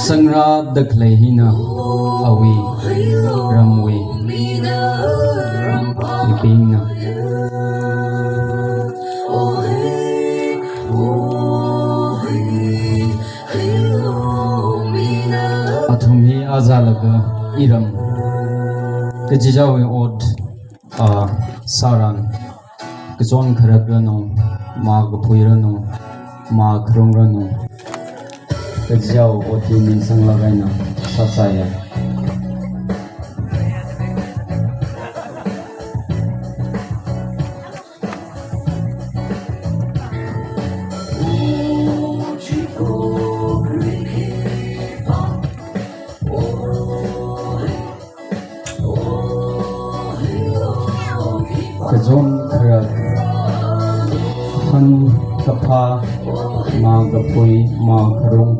Sangra daklay hina awi ramwi iping na athumi azalaga iram kajijawi od saran kazon kharagano ma gapuirano ma krongrano kajau oti min sanglagaina sasaya kazon kharag han kapha ma gapui ma kharung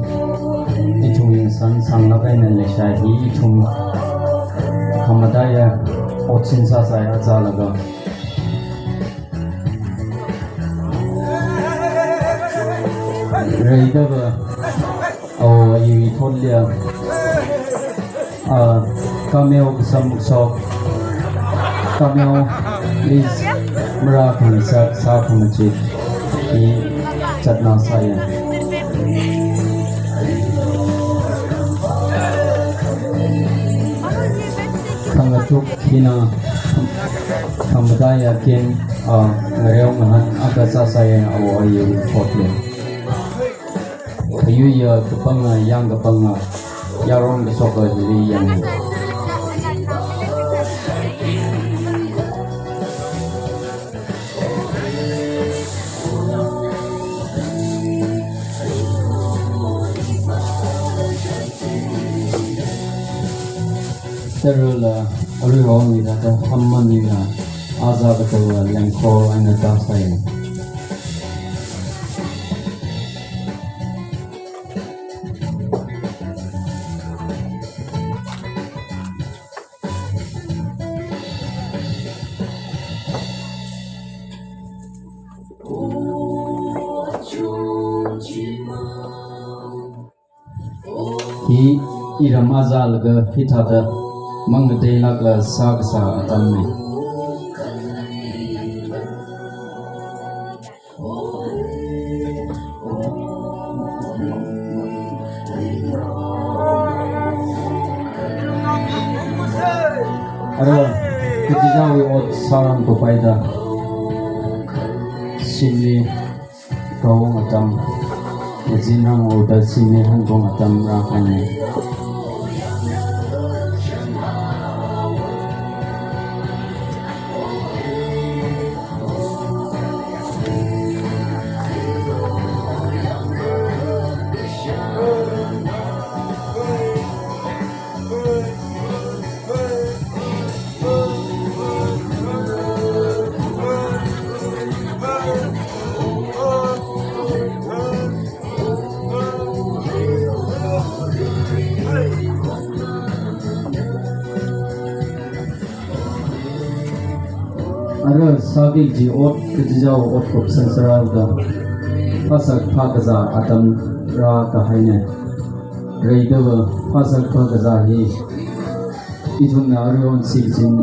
ichung san sanglagaina leshahi ichung hamadaya otsin sasaya azalaga reidaba aw yi tholya kameo samsok kameo is mra khansa sa khamachi ki chatna saya kangatuk hina kamadaya ken ngareo mahan agasa saya aw ayu thotle kayu ya kapanga yang kapanga yarong soka diri yang terula olurong ni kata hamman ni na azab ko yang ko ana tasay hi iramazal ga hithada mangde lagla sagsa atamne ara kutijawi ot saram ko paida sini kawong atam jinang oda sini hangong atam rakane Ara sagi ji ot kujau ot kop sansara da pasak phagaza atam ra ka haine reidawa pasak phagaza hi ithun arion sigjin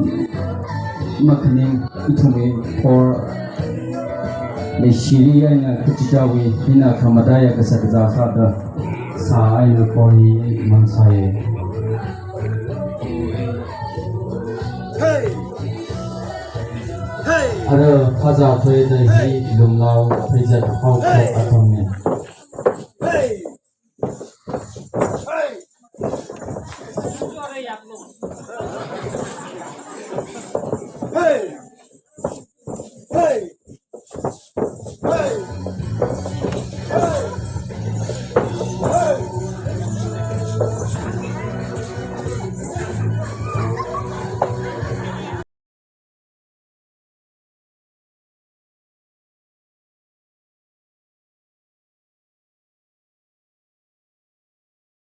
makhne ithume for le shiri aina kujawi hina khamadaya ka sakza sada sa aina poni mansaye ara khaza phoi dai hi lumlaw phijat hau ko atomne hey